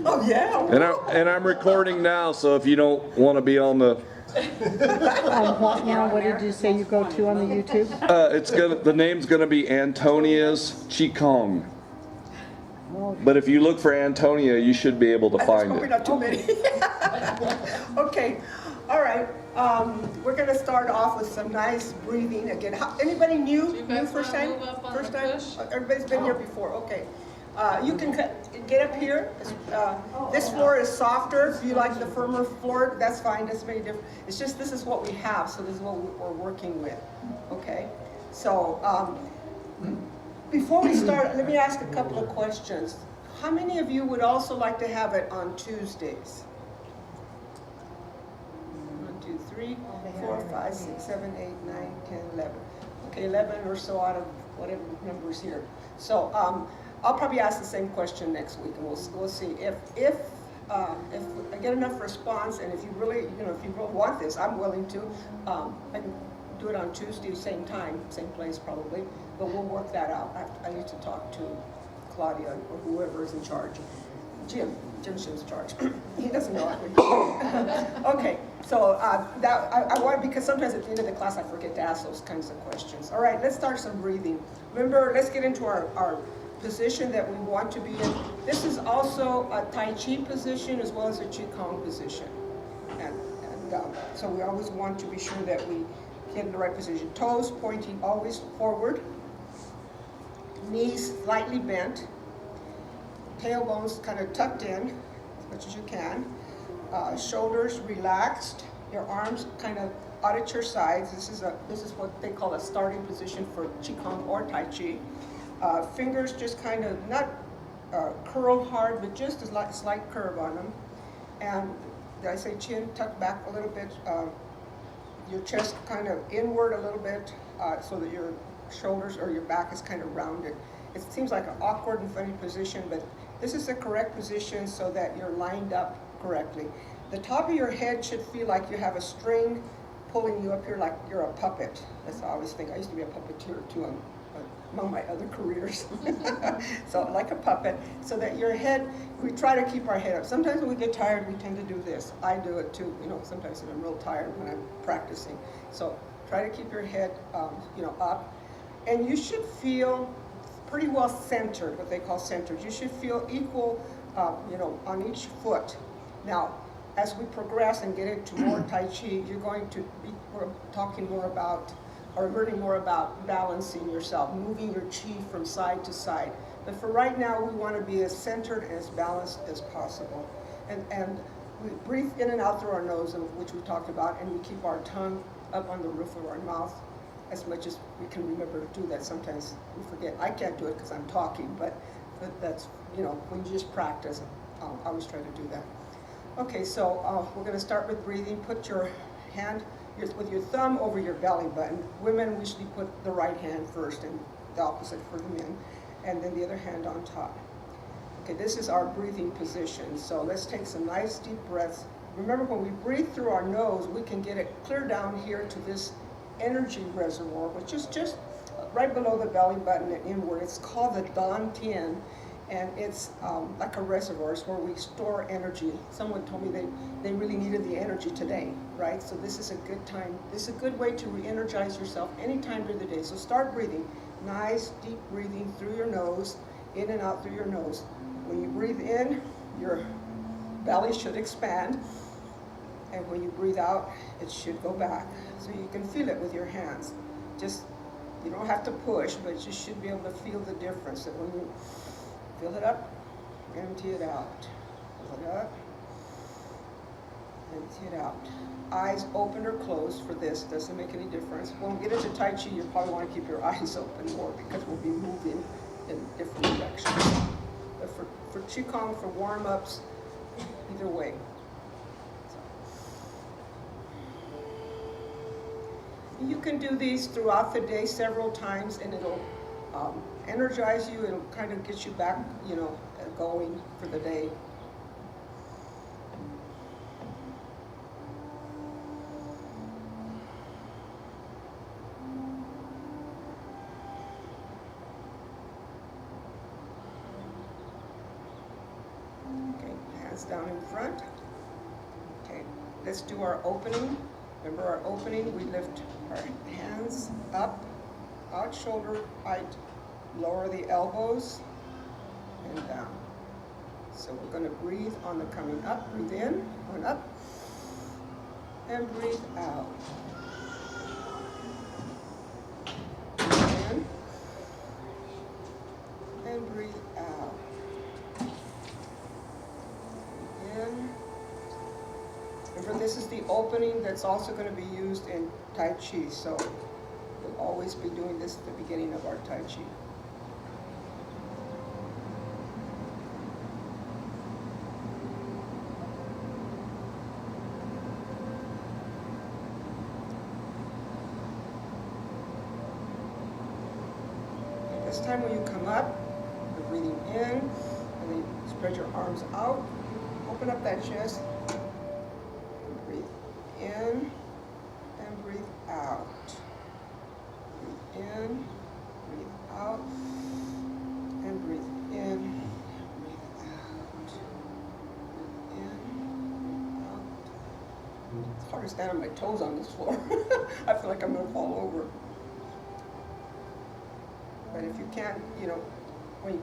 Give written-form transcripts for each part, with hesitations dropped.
Oh yeah. And I'm recording now, so if you don't want to be on the, What now? What did you say you go to on the YouTube? the name's gonna be Antonia's Qigong. But if you look for Antonia, you should be able to There's find probably it. not too many. Okay, all right. We're gonna start off with some nice breathing again. Anybody new? Do you guys First wanna time? move up on First the time? push? Everybody's been here before. Okay. You can get up here. This floor is softer. If you like the firmer floor, that's fine. That's very different. It's just this is what we have, so this is what we're working with. Okay. So before we start, let me ask a couple of questions. How many of you would also like to have it on Tuesdays? 1, 2, 3, 4, 5, 6, 7, 8, 9, 10, 11. Okay, 11 or so out of whatever numbers here. So I'll probably ask the same question next week, and we'll see if I get enough response, and if you really want this, I'm willing to. I can do it on Tuesday, same time, same place probably, but we'll work that out. I need to talk to Claudia or whoever is in charge. Jim's in charge. He doesn't know. Okay, so I want, because sometimes at the end of the class I forget to ask those kinds of questions. All right, let's start some breathing. Remember, let's get into our position that we want to be in. This is also a Tai Chi position as well as a Qigong position. And so we always want to be sure that we get in the right position. Toes pointing always forward. Knees slightly bent. Tailbones kind of tucked in as much as you can. Shoulders relaxed. Your arms kind of out at your sides. This is what they call a starting position for Qigong or Tai Chi. Fingers just kind of not curl hard, but just a slight curve on them. And did I say chin tucked back a little bit? Your chest kind of inward a little bit, so that your shoulders or your back is kind of rounded. It seems like an awkward and funny position, but this is the correct position so that you're lined up correctly. The top of your head should feel like you have a string pulling you up here, like you're a puppet. That's how I always think. I used to be a puppeteer too among my other careers. So like a puppet, so that your head, we try to keep our head up. Sometimes when we get tired, we tend to do this. I do it too, sometimes when I'm real tired when I'm practicing. So try to keep your head, up. And you should feel pretty well centered, what they call centered. You should feel equal, on each foot. Now, as we progress and get into more Tai Chi, you're going to be talking more about, or learning more about balancing yourself, moving your chi from side to side. But for right now, we want to be as centered and as balanced as possible. And we breathe in and out through our nose, which we talked about, and we keep our tongue up on the roof of our mouth as much as we can remember to do that. Sometimes we forget. I can't do it because I'm talking, but that's, when you just practice, I always try to do that. Okay, so we're going to start with breathing. Put your hand with your thumb over your belly button. Women usually put the right hand first, and the opposite for the men, and then the other hand on top. Okay, this is our breathing position. So let's take some nice deep breaths. Remember, when we breathe through our nose, we can get it clear down here to this energy reservoir, which is just right below the belly button and inward. It's called the Dan Tian, and it's like a reservoir. It's where we store energy. Someone told me they really needed the energy today, right? So this is a good time. This is a good way to re-energize yourself anytime during the day. So start breathing. Nice deep breathing through your nose, in and out through your nose. When you breathe in, your belly should expand. And when you breathe out, it should go back. So you can feel it with your hands. You don't have to push, but you should be able to feel the difference. That when you fill it up, empty it out. Fill it up, empty it out. Eyes open or closed for this, doesn't make any difference. When we get into Tai Chi, you probably want to keep your eyes open more because we'll be moving in different directions. But for Qigong, for warm-ups, either way. You can do these throughout the day several times, and it'll energize you. It'll kind of get you back, going for the day. Okay, Hands down in front. Okay, let's do our opening. Remember our opening, we lift our hands up, out shoulder height, lower the elbows, and down. So we're going to breathe on the coming up. Breathe in, going up, and breathe out. Breathe in, and breathe out. Breathe in. Remember, this is the opening that's also going to be used in Tai Chi, so we'll always be doing this at the beginning of our Tai Chi. This time when you come up, you're breathing in, and then you spread your arms out, open up that chest, and breathe in, and breathe out. Breathe in, breathe out, and breathe in, breathe out. Breathe in, out. It's hard to stand on my toes on this floor. I feel like I'm gonna fall over. But if you can't, you know, when you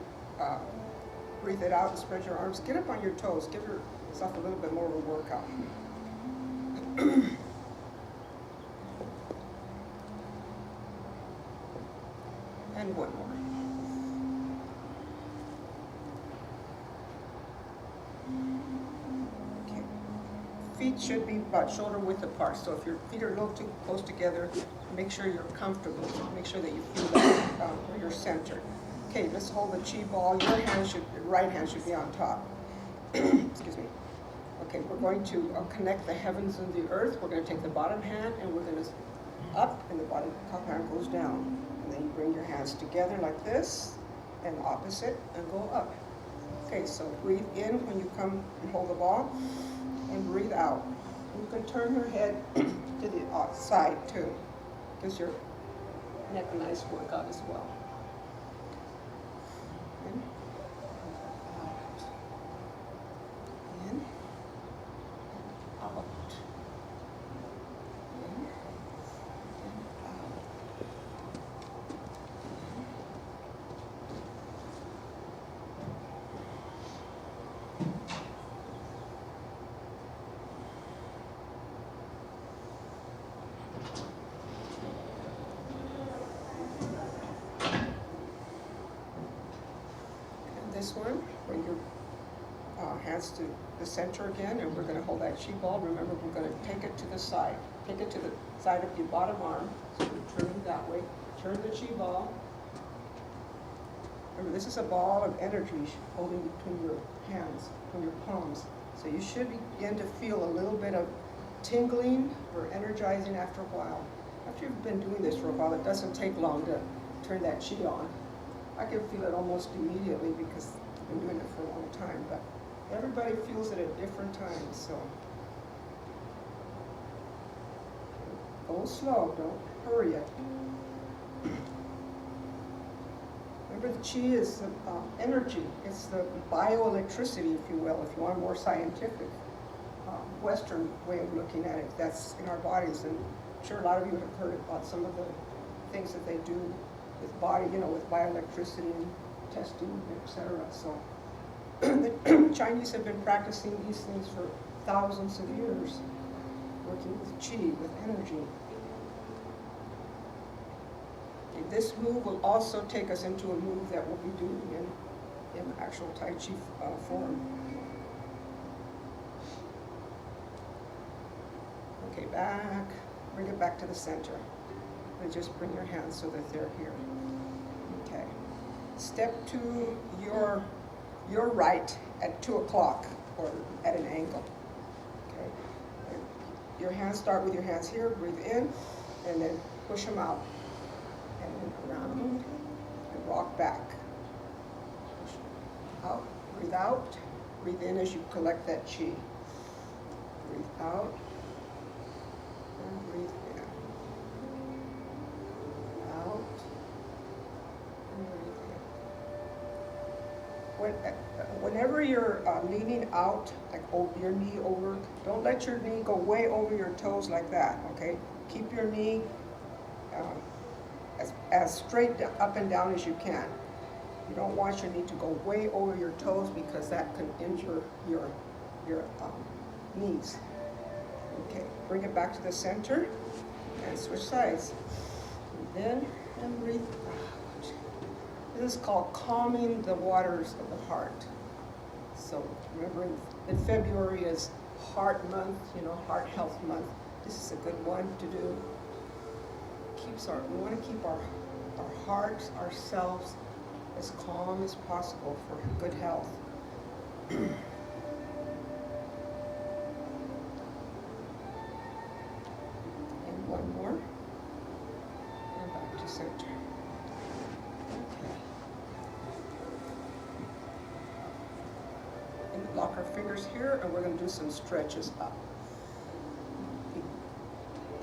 breathe it out and spread your arms, get up on your toes. Give yourself a little bit more of a workout. And one more. Okay. Feet should be about shoulder width apart. So if your feet are a little too close together, make sure you're comfortable. Make sure that you feel that where you're centered. Okay, let's hold the chi ball. Your right hand should be on top. Excuse me. Okay, we're going to connect the heavens and the earth. We're going to take the bottom hand and we're going to up, and the bottom top hand goes down. And then you bring your hands together like this, and opposite, and go up. Okay, so breathe in when you come and hold the ball, and breathe out. You can turn your head to the side too. Gives your neck a nice workout as well. In, out, in, out, in, and out. This one, bring your hands to the center again, and we're going to hold that chi ball. Remember, we're going to take it to the side. Take it to the side of your bottom arm. So we're turning that way. Turn the chi ball. Remember, this is a ball of energy holding between your hands, between your palms. So you should begin to feel a little bit of tingling or energizing after a while. After you've been doing this for a while, it doesn't take long to turn that chi on. I can feel it almost immediately because I've been doing it for a long time, but everybody feels it at different times, so. Go slow, don't hurry it. Remember, the chi is the energy. It's the bioelectricity, if you will, if you want a more scientific, Western way of looking at it. That's in our bodies, and I'm sure a lot of you have heard about some of the things that they do with body, you know, with bioelectricity and testing, etc. So the Chinese have been practicing these things for thousands of years, working with chi, with energy. Okay, this move will also take us into a move that we'll be doing in actual Tai Chi form. Okay, back, bring it back to the center. And just bring your hands so that they're here. Okay. Step to your right at 2 o'clock or at an angle. Okay. Your hands start with your hands here. Breathe in, and then push them out, and then around, and rock back. Push out. Breathe out. Breathe in as you collect that chi. Breathe out, and breathe in. whenever you're leaning out, like your knee over, don't let your knee go way over your toes like that, okay? Keep your knee as straight up and down as you can. You don't want your knee to go way over your toes because that can injure your knees. Okay, bring it back to the center and switch sides. And then breathe out. This is called calming the waters of the heart. So remember, in February is Heart Month, Heart Health Month. This is a good one to do. We want to keep our hearts, ourselves, as calm as possible for good health. And one more. And back to center. Okay. And lock our fingers here, and we're going to do some stretches up.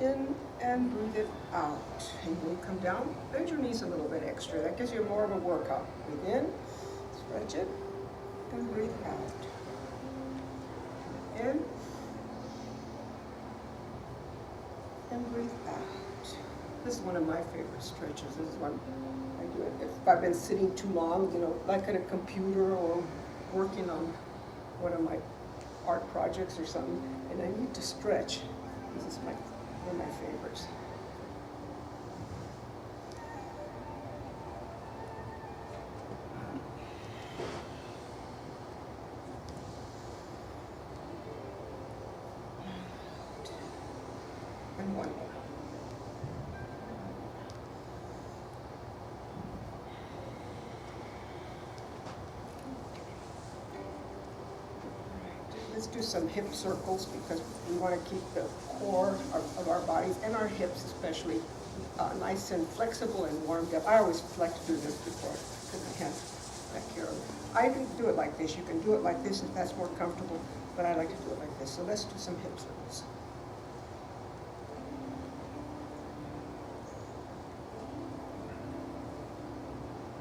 In and breathe it out. And when you come down, bend your knees a little bit extra. That gives you more of a workout. Breathe in, stretch it, and breathe out. In, and breathe out. This is one of my favorite stretches. This is one I do it if I've been sitting too long, like at a computer or working on one of my art projects or something, and I need to stretch. This is one of my favorites. And one more. Let's do some hip circles because we want to keep the core of our bodies and our hips especially nice and flexible and warmed up. I always like to do this before because I can't back here. I can do it like this. You can do it like this if that's more comfortable, but I like to do it like this. So let's do some hip circles.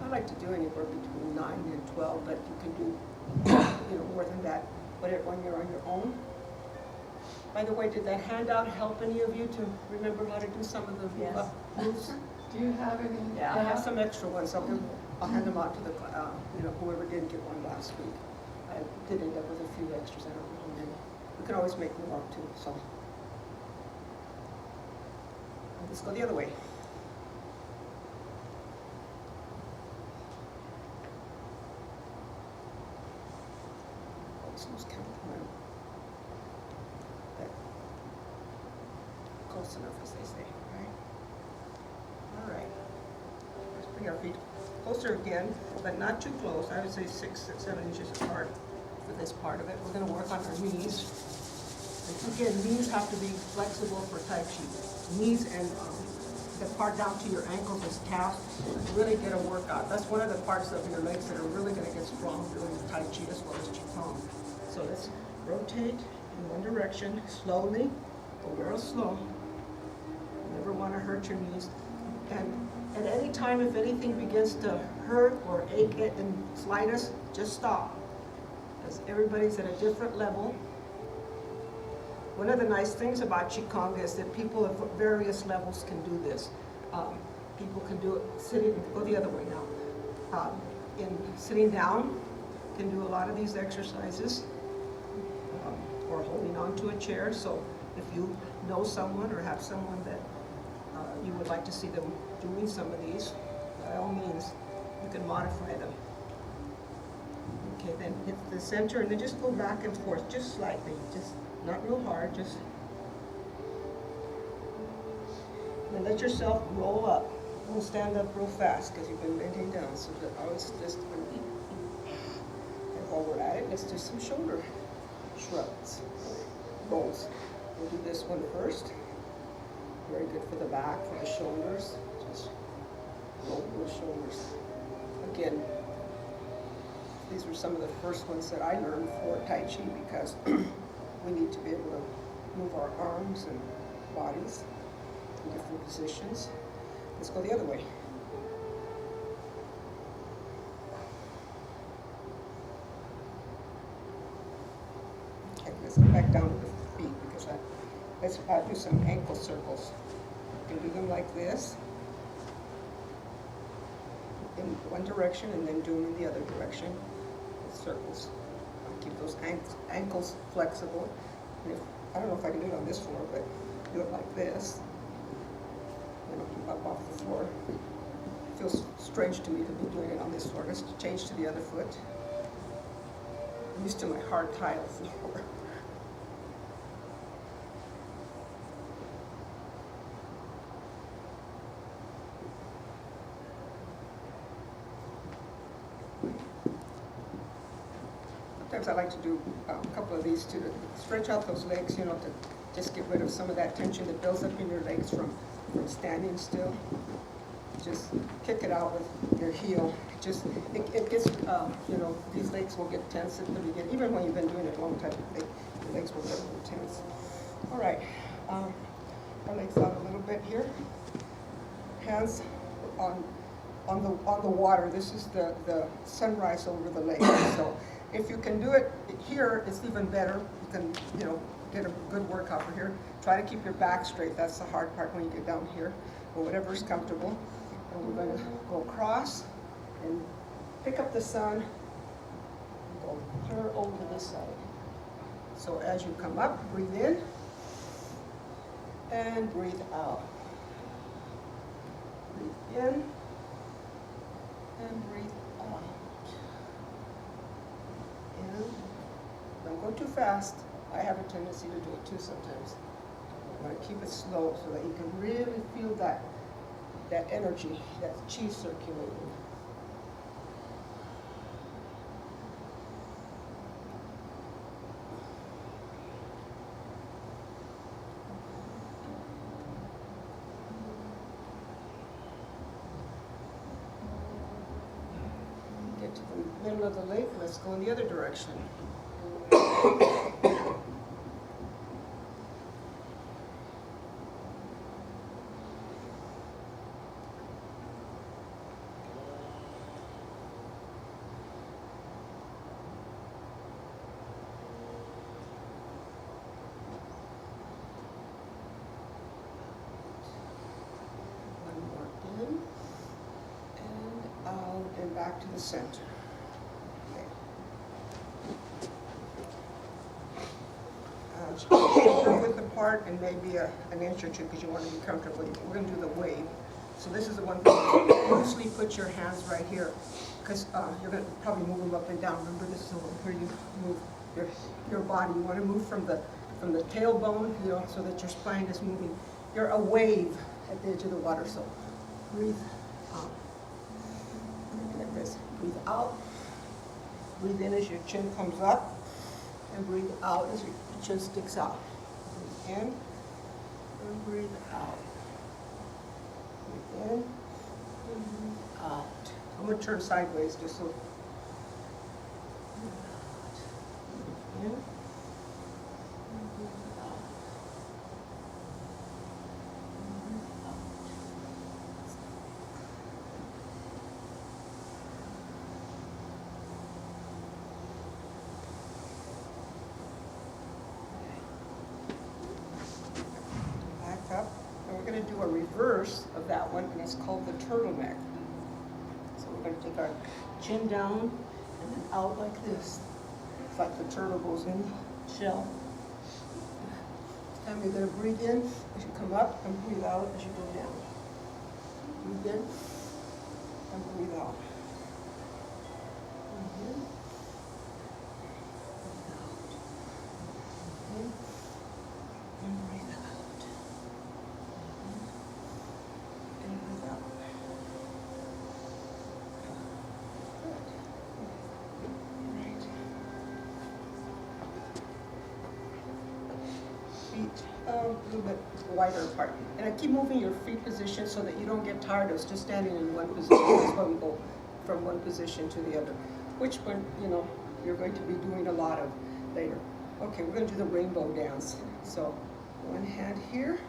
I like to do anywhere between 9 and 12, but you can do more than that. But when you're on your own. By the way, did that handout help any of you to remember how to do some of the moves? Do you have any? Yeah, I have some extra ones. I'll hand them out to the whoever didn't get one last week. I did end up with a few extras. I don't know how many. We can always make more too. So let's go the other way. Close enough, as they say, right? All right. Let's bring our feet closer again, but not too close. I would say 6, 7 inches apart for this part of it. We're going to work on our knees. And again, knees have to be flexible for Tai Chi. Knees and the part down to your ankles, this calf, really get a workout. That's one of the parts of your legs that are really going to get strong doing Tai Chi as well as Qigong. So let's rotate in one direction slowly, go real slow. You never want to hurt your knees. And at any time, if anything begins to hurt or ache in slightest, just stop. Because everybody's at a different level. One of the nice things about Qigong is that people of various levels can do this. People can do it sitting, go the other way now. In sitting down, can do a lot of these exercises. Or holding on to a chair. So if you know someone or have someone that you would like to see them doing some of these, by all means, you can modify them. Okay, then hit the center and then just go back and forth, just slightly, just not real hard, just. And let yourself roll up. Don't stand up real fast because you've been bending down. So that I was just, and while we're at it, let's do some shoulder shrugs, rolls. We'll do this one first. Very good for the back, for the shoulders. Just roll those shoulders. Again, these were some of the first ones that I learned for Tai Chi because we need to be able to move our arms and bodies in different positions. Let's go the other way. back down to the feet because I'll do some ankle circles. You can do them like this, in one direction, and then do them in the other direction with circles. Keep those ankles flexible. And I don't know if I can do it on this floor, but do it like this. Up off the floor. It feels strange to me to be doing it on this floor. Let's change to the other foot. I'm used to my hard tile floor. Sometimes I like to do a couple of these to stretch out those legs, to just get rid of some of that tension that builds up in your legs from standing still. Just kick it out with your heel. It gets, these legs will get tense at the beginning. Even when you've been doing it a long time, the legs will get a little tense. All right, our legs out a little bit here. Hands on the water. This is the sunrise over the lake. So if you can do it here, it's even better. You can, get a good workout for here. Try to keep your back straight. That's the hard part when you get down here, or whatever's comfortable. And we're going to go across and pick up the sun and go clear over to this side. So as you come up, breathe in and breathe out. Breathe in and breathe out. In. Don't go too fast. I have a tendency to do it too sometimes. I want to keep it slow so that you can really feel that energy, that chi circulating. Get to the middle of the lake. Let's go in the other direction. And back to the center. Okay. Shoulder width apart and maybe an inch or two because you want to be comfortable. We're going to do the wave. So this is the one thing. Loosely put your hands right here because you're going to probably move them up and down. Remember, this is where you move your body. You want to move from the tailbone, so that your spine is moving. You're a wave at the edge of the water. So breathe out. Like this. Breathe out. Breathe in as your chin comes up, and breathe out as your chin sticks out. Breathe in and breathe out. Breathe in and breathe out. I'm going to turn sideways just so. Breathe in and breathe out. Up, and we're going to do a reverse of that one, and it's called the turtleneck. So we're going to take our chin down and then out like this. It's like the turtle goes in the shell. This time you're going to breathe in as you come up and breathe out as you go down. Breathe in and breathe out. Breathe in. Breathe out. Breathe in and breathe out. A little bit wider apart. And I keep moving your feet position so that you don't get tired of just standing in one position. That's why we go from one position to the other, which one, you're going to be doing a lot of later. Okay, we're going to do the rainbow dance. So one hand here,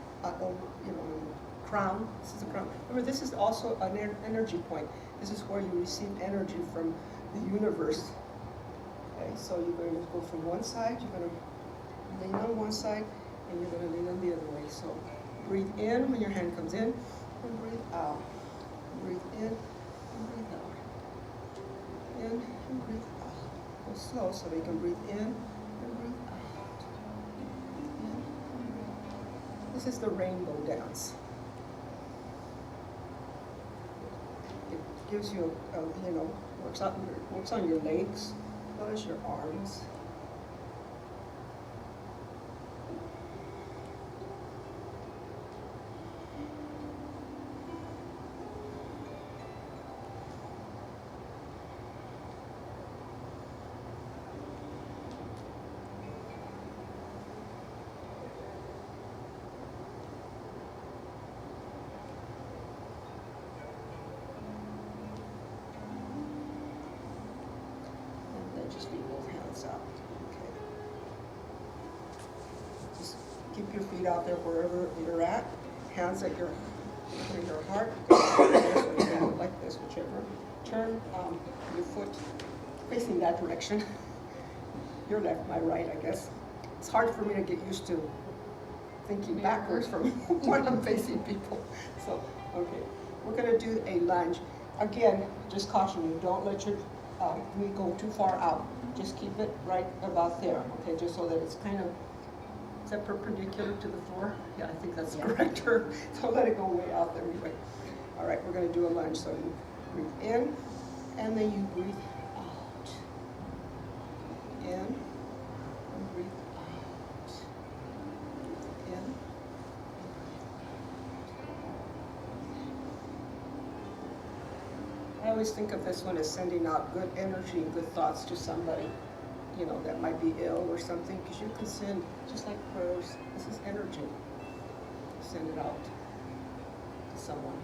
crown. This is the crown. Remember, this is also an energy point. This is where you receive energy from the universe. Okay, so you're going to go from one side, you're going to Lean on one side, and you're gonna lean on the other way. So breathe in when your hand comes in, and breathe out. Breathe in, and breathe out. In, and breathe out. Go slow so they can breathe in, and breathe out. In, and breathe out. This is the rainbow dance. It gives you, works on your legs, as well as your arms. Just leave both hands out. Okay. Just keep your feet out there wherever you're at. Hands at your heart. Like this, whichever. Turn your foot facing that direction. Your left, my right, I guess. It's hard for me to get used to thinking backwards from when I'm facing people. So, okay, we're gonna do a lunge. Again, just caution you, don't let your knee go too far out. Just keep it right about there, okay, just so that it's kind of, is that perpendicular to the floor? Yeah, I think that's correct. Don't let it go way out there anyway. All right, we're gonna do a lunge. So you breathe in, and then you breathe out. In, and breathe out. Breathe in. I always think of this one as sending out good energy and good thoughts to somebody, that might be ill or something, because you can send, just like prayers, this is energy. Send it out to someone.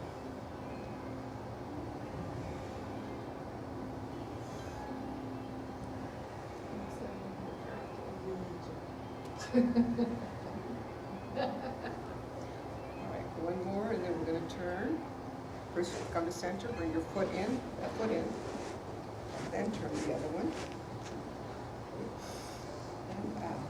All right, one more, and then we're going to turn. First, come to center, bring your foot in, then turn the other one, and out.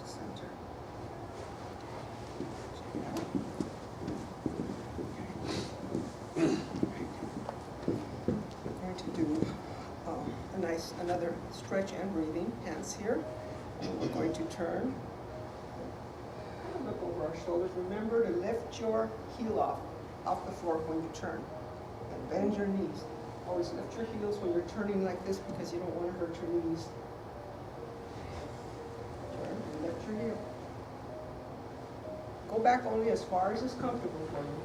Center. We're going to do another stretch and breathing, hands here. And we're going to turn. Look over our shoulders. Remember to lift your heel off the floor when you turn. And bend your knees. Always lift your heels when you're turning like this, because you don't want to hurt your knees. Lift your heel. Go back only as far as is comfortable for you.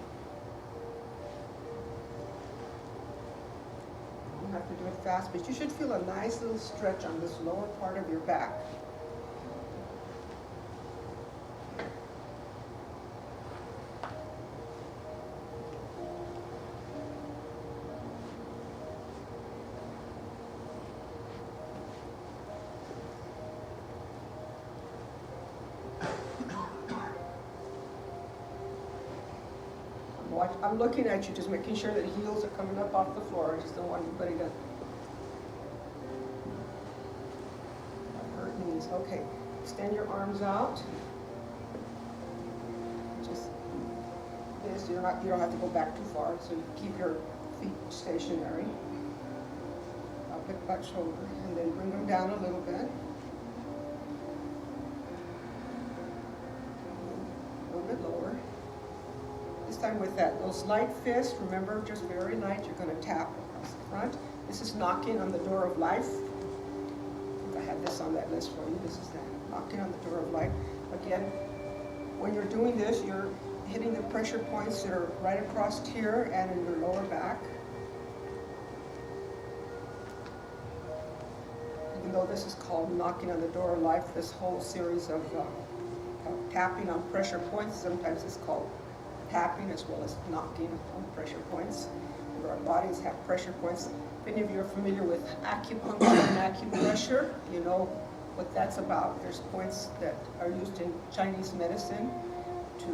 You don't have to do it fast, but you should feel a nice little stretch on this lower part of your back. I'm looking at you, just making sure that heels are coming up off the floor. I just don't want anybody to hurt knees. Okay, extend your arms out. Just this. You don't have to go back too far, so you keep your feet stationary. Up at butt shoulder, and then bring them down a little bit. A little bit lower. This time with those light fists, remember, just very light, you're going to tap across the front. This is knocking on the door of life. I think I had this on that list for you. This is that, knocking on the door of life. Again, when you're doing this, you're hitting the pressure points that are right across here and in your lower back. Even though this is called knocking on the door of life, this whole series of tapping on pressure points, sometimes it's called tapping as well as knocking on pressure points. There our bodies have pressure points. If any of you are familiar with acupuncture and acupressure, you know what that's about. There's points that are used in Chinese medicine to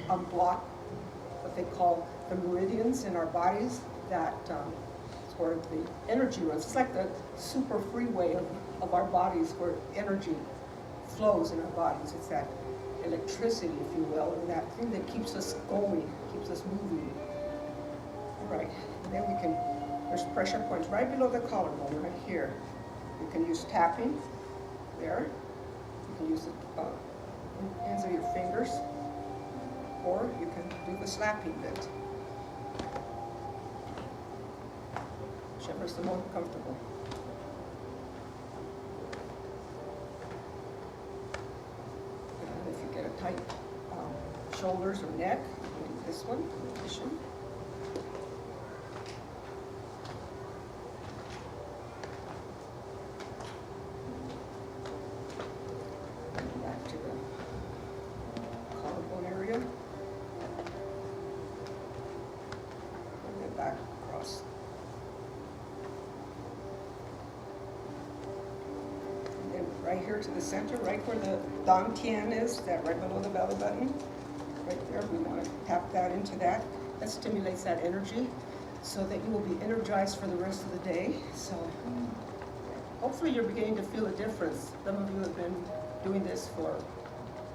unblock what they call the meridians in our bodies. That is where the energy runs. It's like the super freeway of our bodies, where energy flows in our bodies. It's that electricity, if you will, and that thing that keeps us going, keeps us moving. Right, and then we can, there's pressure points right below the collarbone, right here. You can use tapping, there. You can use the ends of your fingers, or you can do the slapping bit. Whichever's the most comfortable. And if you get a tight shoulders or neck, you can do this one, position. Back to the collarbone area. And then back across. And then right here to the center, right where the dantian is, that right below the belly button. Right there, we want to tap that into that. That stimulates that energy so that you will be energized for the rest of the day. So hopefully you're beginning to feel a difference. Some of you have been doing this for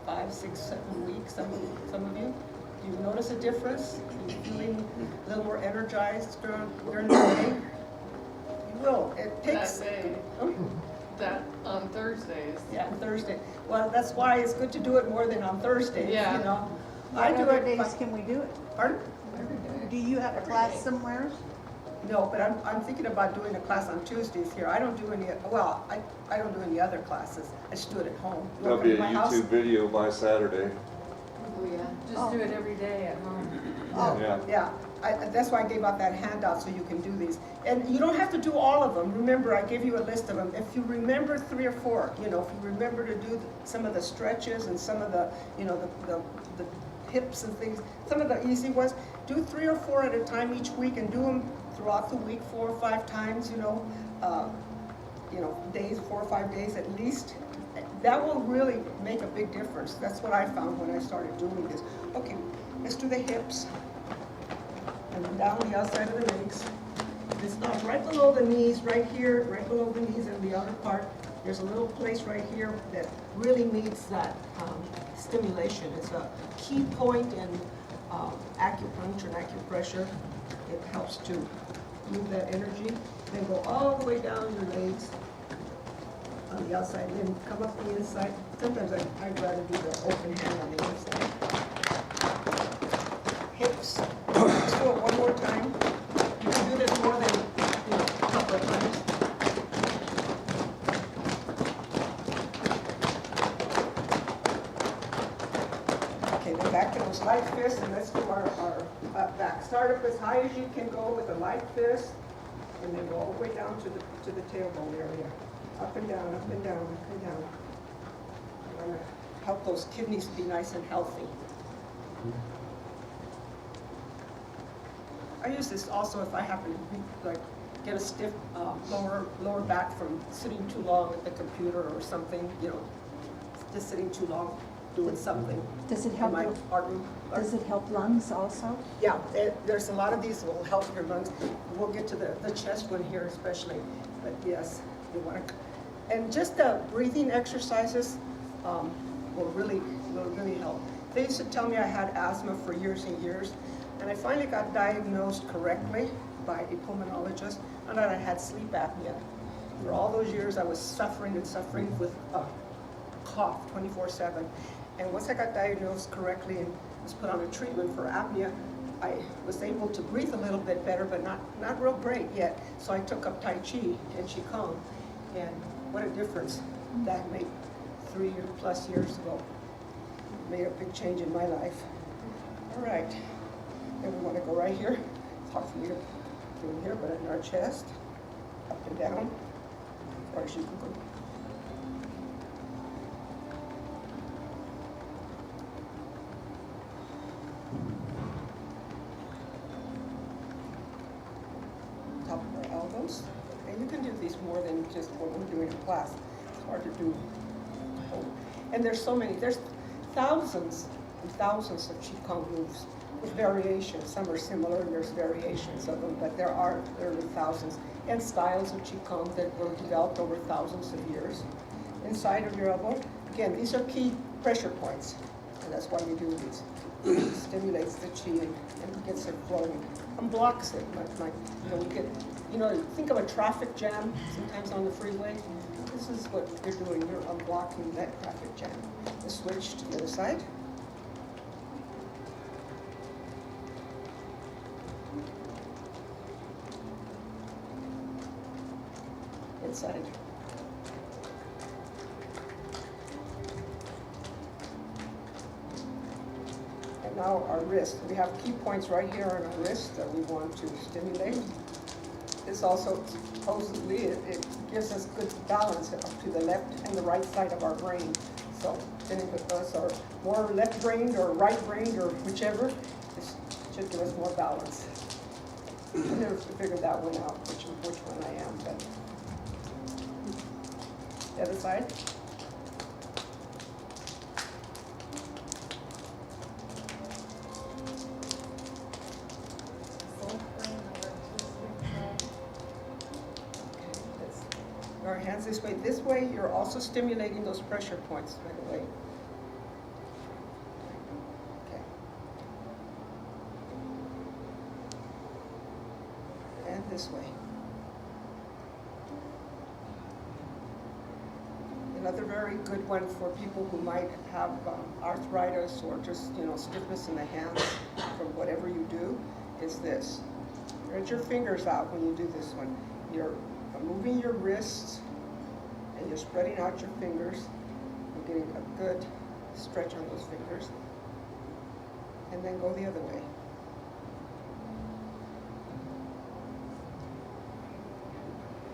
5, 6, 7 weeks. Some of you. Do you notice a difference? Are you feeling a little more energized during the day? You will. It takes. That day. That on Thursdays. Yeah, Thursday. Well, that's why it's good to do it more than on Thursdays. Yeah. You know, What I do other it. days can we do it? Pardon? Every day. Do you have a class somewhere? No, but I'm thinking about doing a class on Tuesdays here. I don't do any. Well, I don't do any other classes. I just do it at home. You There'll wanna be a come to my house? YouTube video by Saturday. Oh, yeah. Just do it every day at home. Oh, Yeah. yeah. That's why I gave out that handout so you can do these. And you don't have to do all of them. Remember, I gave you a list of them. If you remember 3 or 4, you know, if you remember to do some of the stretches and some of the, you know, the hips and things, some of the easy ones, do 3 or 4 at a time each week and do them throughout the week 4 or 5 times, you know, days, 4 or 5 days at least. That will really make a big difference. That's what I found when I started doing this. Okay, let's do the hips. And then down the outside of the legs. It stops right below the knees, right here, right below the knees and the outer part. There's a little place right here that really needs that stimulation. It's a key point in acupuncture and acupressure. It helps to move that energy. Then go all the way down your legs on the outside, and then come up the inside. Sometimes I'd rather do the open hand on the inside. Hips. Let's do it one more time. You can do this more than a couple of times. Okay, then back to those light fists, and let's do our back. Start up as high as you can go with a light fist, and then go all the way down to the tailbone area. Up and down, up and down, up and down. I want to help those kidneys be nice and healthy. I use this also if I happen to get a stiff lower back from sitting too long at the computer or something, you know, just sitting too long doing something. Does it help? My Does it help lungs also? Yeah, there's a lot of these that will help your lungs. We'll get to the chest one here especially, but yes, you want to. And just the breathing exercises will really help. They used to tell me I had asthma for years and years, and I finally got diagnosed correctly by a pulmonologist, and that I had sleep apnea. For all those years, I was suffering with a cough 24/7. And once I got diagnosed correctly and was put on a treatment for apnea, I was able to breathe a little bit better, but not real great yet. So I took up Tai Chi and Qigong, and what a difference that made 3+ years ago. Made a big change in my life. All right, then we want to go right here. It's hard for me to do in here, but in our chest, up and down, as far as you can go. bones. And you can do these more than just what we're doing in class. It's hard to do. And there's so many, there's thousands and thousands of Qigong moves with variations. Some are similar and there's variations of them, but there are literally thousands. And styles of Qigong that were developed over thousands of years. Inside of your elbow, again, these are key pressure points. And that's why we do these. It stimulates the Qi and gets it flowing. Unblocks it, like we get, think of a traffic jam sometimes on the freeway. This is what you're doing, you're unblocking that traffic jam. The switch to the other side. Inside. And now our wrist. We have key points right here on our wrist that we want to stimulate. This also, supposedly, it gives us good balance up to the left and the right side of our brain. So, depending if us are more left-brained or right-brained or whichever, this should give us more balance. I never figured that one out, which one I am, but. The other side. Our hands this way. This way, you're also stimulating those pressure points right away. Okay. And this way. Another very good one for people who might have arthritis or just, stiffness in the hands from whatever you do is this. Spread your fingers out when you do this one. You're moving your wrists and you're spreading out your fingers. You're getting a good stretch on those fingers. And then go the other way.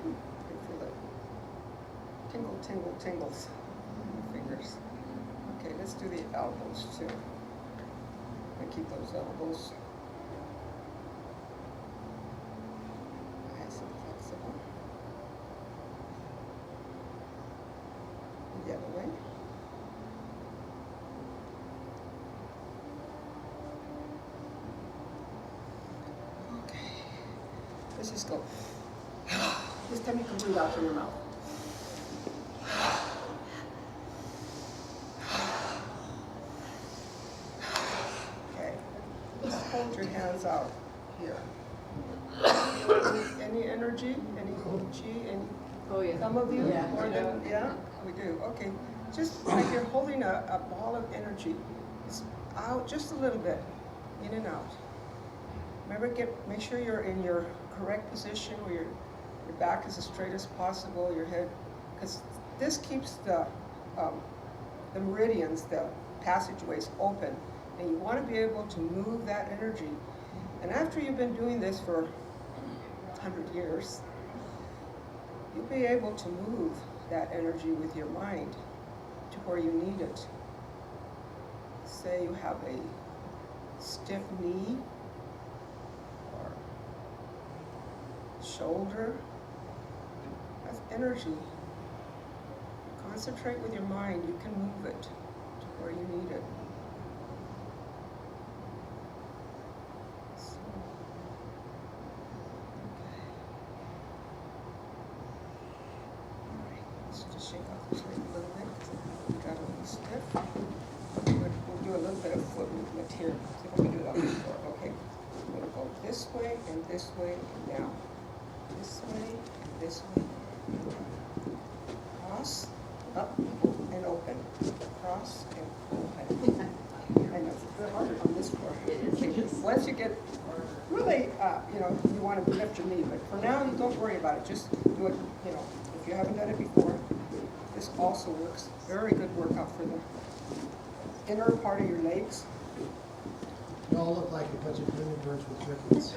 You can feel it. Tingle, tingle, tingles in the fingers. Okay, let's do the elbows too. And keep those elbows nice and flexible. The other way. Okay. Let's just go. This time you can breathe out through your mouth. Okay. Just hold your hands out here. Any energy? Any chi? Any? Oh, yeah. Some of you? Yeah. More than, yeah? We do. Okay. Just like you're holding a ball of energy. It's out just a little bit. In and out. Remember, make sure you're in your correct position where your back is as straight as possible, your head, because this keeps the meridians, the passageways open, and you want to be able to move that energy. And after you've been doing this for 100 years, you'll be able to move that energy with your mind to where you need it. Say you have a stiff knee or shoulder. That's energy. Concentrate with your mind. You can move it to where you need it. So, okay. All right. Let's just shake off this leg a little bit because we got a little stiff. We'll do a little bit of foot movement here. See if we can do it on the floor. Okay. We're going to go this way and down. This way and this way. Cross, up, and open. Cross and open. I know it's a bit harder on this floor. Once you get really, you want to lift your knee, but for now, you don't worry about it. Just do it, if you haven't done it before. This also works. Very good workout for the inner part of your legs. You all look like a bunch of hummingbirds with crickets.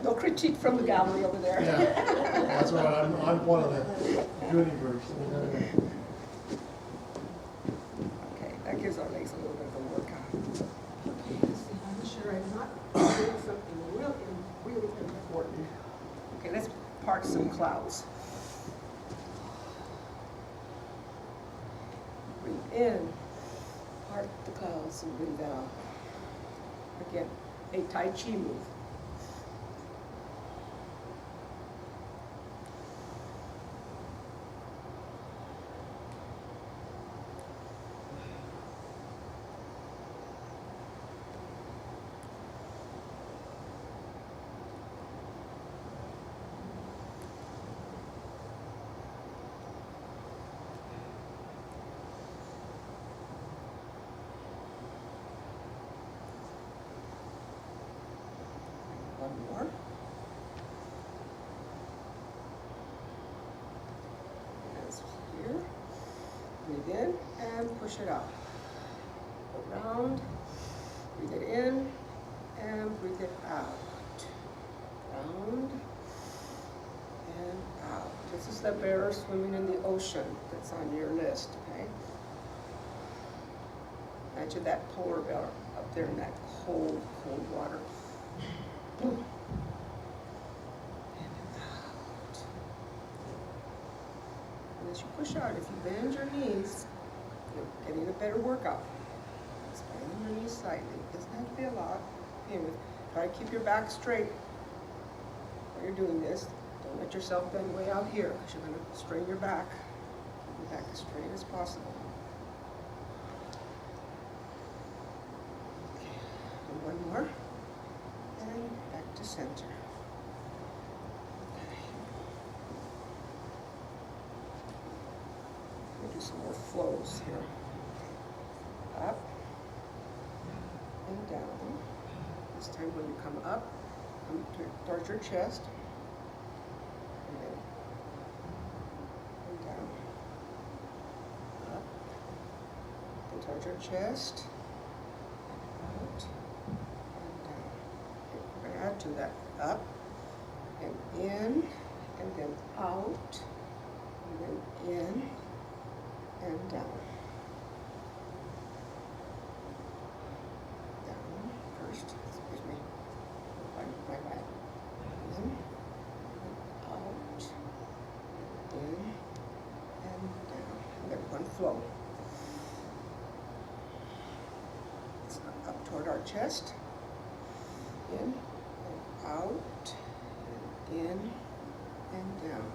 No critique from the gallery over there. Yeah, that's right. I'm one of the hummingbirds. Okay, that gives our legs a little bit of a workout. Okay, let's see, I'm sure I'm not doing something really important part some clouds. Breathe in, part the clouds, and breathe out. Again, a Tai Chi move. One more. Hands here. Breathe in and push it out. Go round. Breathe it in and breathe it out. Round and out. This is the bear swimming in the ocean that's on your list, okay? Imagine that polar bear up there in that cold, cold water. And out. And as you push out, if you bend your knees, you're getting a better workout. Just bend your knees slightly. It doesn't have to be a lot. Anyway, try to keep your back straight while you're doing this. Don't let yourself bend way out here because you're going to strain your back. Keep your back as straight as possible. Okay. And one more. And back to center. Okay. We'll do some more flows here. Up and down. This time when you come up, come towards your chest. And then and down. Up and towards your chest. Out and down. We're going to add to that. Up and in, and then out, and then in, and down. Down first, excuse me. My back. In, and out, in, and down. And then one flow. It's up toward our chest. In and out, and in and down.